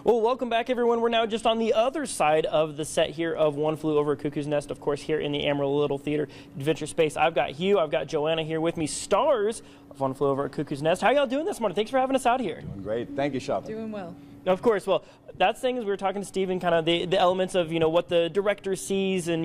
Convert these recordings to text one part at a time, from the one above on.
Well, welcome back, everyone. We're now just on the other side of the set here of One Flew Over Cuckoo's Nest, of course, here in the Amarillo Little Theater Adventure Space. I've got Hugh, I've got Joanna here with me, stars of One Flew Over Cuckoo's Nest. How y'all doing this morning? Thanks for having us out here. Doing great. Thank you, Shopper. Doing well. Of course. Well, that's things we were talking to Steven, kind of the elements of, what the director sees and,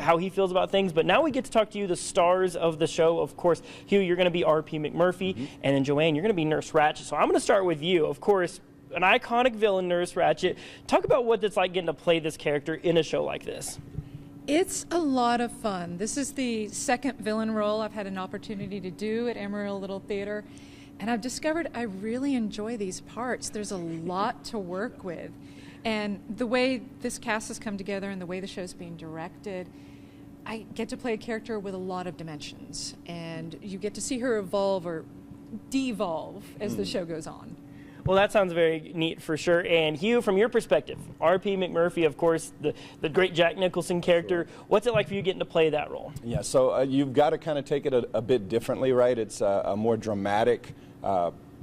how he feels about things. But now we get to talk to you, the stars of the show. Of course, Hugh, you're going to be R.P. McMurphy, and then Joanne, you're going to be Nurse Ratched. So I'm going to start with you. Of course, an iconic villain, Nurse Ratched. Talk about what it's like getting to play this character in a show like this. It's a lot of fun. This is the second villain role I've had an opportunity to do at Amarillo Little Theater, and I've discovered I really enjoy these parts. There's a lot to work with, and the way this cast has come together and the way the show's being directed, I get to play a character with a lot of dimensions, and you get to see her evolve or devolve as the show goes on. Well, that sounds very neat for sure. And Hugh, from your perspective, R.P. McMurphy, of course, the great Jack Nicholson character. Sure. What's it like for you getting to play that role? Yeah, so you've got to kind of take it a bit differently, right? It's a more dramatic,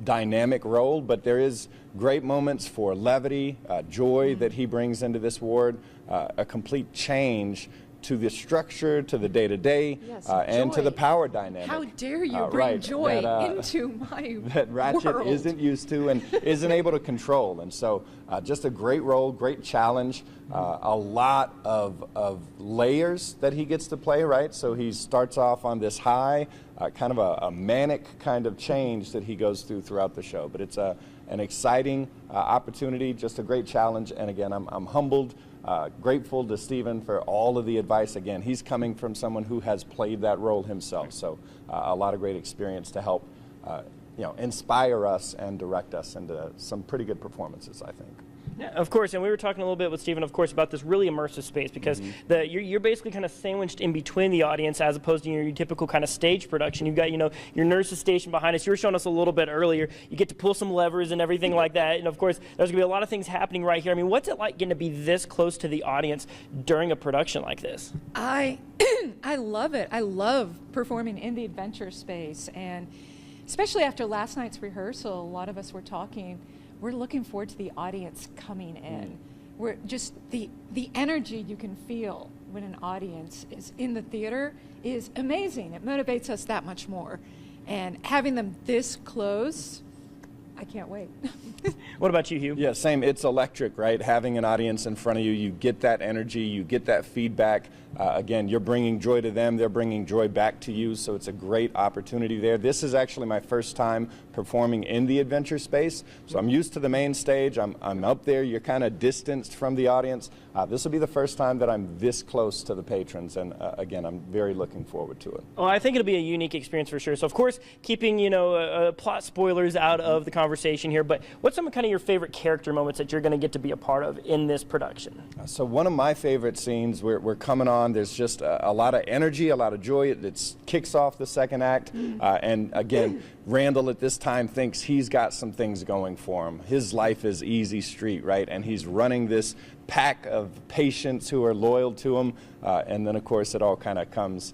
dynamic role, but there is great moments for levity, joy that he brings into this ward, a complete change to the structure, to the day-to-day, and to the power dynamic. How dare you bring joy into my that Ratched world. Isn't used to and isn't able to control. And so just a great role, great challenge, a lot of layers that he gets to play, right? So he starts off on this high, kind of a manic kind of change that he goes throughout the show. But it's an exciting opportunity, just a great challenge. And again, I'm humbled. Grateful to Steven for all of the advice. Again, he's coming from someone who has played that role himself, so a lot of great experience to help inspire us and direct us into some pretty good performances, I think. Yeah, of course, and we were talking a little bit with Steven, of course, about this really immersive space, because you're basically kind of sandwiched in between the audience as opposed to your typical kind of stage production. You've got, your nurses stationed behind us. You were showing us a little bit earlier. You get to pull some levers and everything like that, and of course, there's going to be a lot of things happening right here. I mean, what's it like getting to be this close to the audience during a production like this? I love it. I love performing in the adventure space, and especially after last night's rehearsal, a lot of us were talking. We're looking forward to the audience coming in. We're just the energy you can feel when an audience is in the theater is amazing. It motivates us that much more. And having them this close, I can't wait. What about you, Hugh? Yeah, same. It's electric, right? Having an audience in front of you, you get that energy, you get that feedback. Again, you're bringing joy to them, they're bringing joy back to you, so it's a great opportunity there. This is actually my first time performing in the adventure space, so I'm used to the main stage. I'm up there, you're kind of distanced from the audience. This will be the first time that I'm this close to the patrons, and again, I'm very looking forward to it. Well, I think it'll be a unique experience for sure. So, of course, keeping, plot spoilers out of the conversation here, but what's some kind of your favorite character moments that you're going to get to be a part of in this production? So one of my favorite scenes, we're coming on, there's just a lot of energy, a lot of joy. It kicks off the second act, and again, Randall at this time thinks he's got some things going for him. His life is easy street, right? And he's running this pack of patients who are loyal to him, and then of course it all kind of comes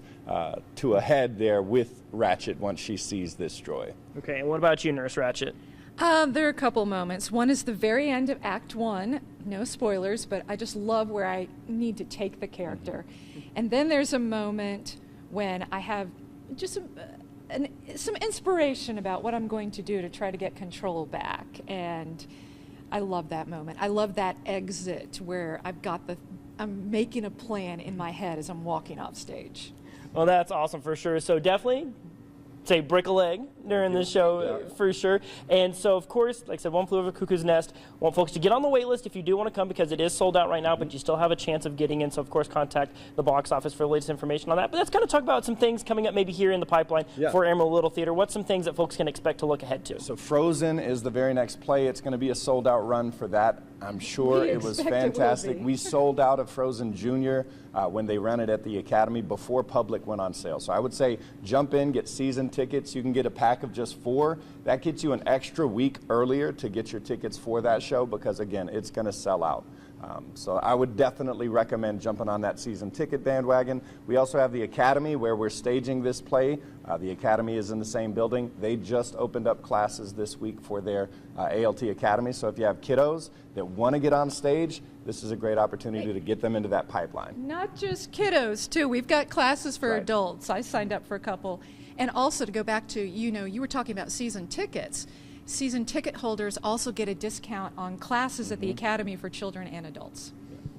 to a head there with Ratched once she sees this joy. Okay, and what about you, Nurse Ratched? There are a couple moments. One is the very end of Act 1. No spoilers, but I just love where I need to take the character. And then there's a moment when I have just some inspiration about what I'm going to do to try to get control back. And I love that moment. I love that exit where I'm making a plan in my head as I'm walking off stage. Well, that's awesome for sure. So definitely say break a leg during this show for sure. And so, of course, like I said, One Flew Over Cuckoo's Nest. I want folks to get on the wait list if you do want to come, because it is sold out right now, but you still have a chance of getting in. So, of course, contact the box office for the latest information on that. But let's kind of talk about some things coming up maybe here in the pipeline for Amarillo Little Theater. What's some things that folks can expect to look ahead to? So Frozen is the very next play. It's going to be a sold-out run for that. I'm sure it was fantastic. We sold out of Frozen Junior when they ran it at the Academy before public went on sale. So I would say jump in, get season tickets. You can get a pack of just 4. That gets you an extra week earlier to get your tickets for that show, because again, it's going to sell out. So I would definitely recommend jumping on that season ticket bandwagon. We also have the Academy where we're staging this play. The Academy is in the same building. They just opened up classes this week for their ALT Academy. So if you have kiddos that want to get on stage, this is a great opportunity to get them into that pipeline. Not just kiddos, too. We've got classes for Right. adults. I signed up for a couple. And also to go back to, you were talking about season tickets. Season ticket holders also get a discount on classes at the Academy for children and adults.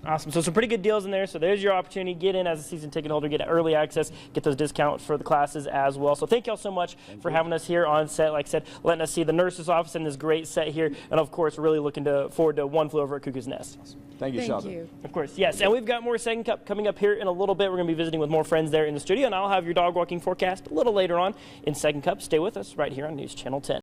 Awesome. So some pretty good deals in there. So there's your opportunity. Get in as a season ticket holder, get early access, get those discounts for the classes as well. So thank y'all so much for having us here on set. Like I said, letting us see the nurse's office and this great set here. And of course, really looking forward to One Flew Over at Cuckoo's Nest. Thank you, Thank Sheldon. you. Of course, yes. And we've got more Second Cup coming up here in a little bit. We're going to be visiting with more friends there in the studio. And I'll have your dog walking forecast a little later on in Second Cup. Stay with us right here on News Channel 10.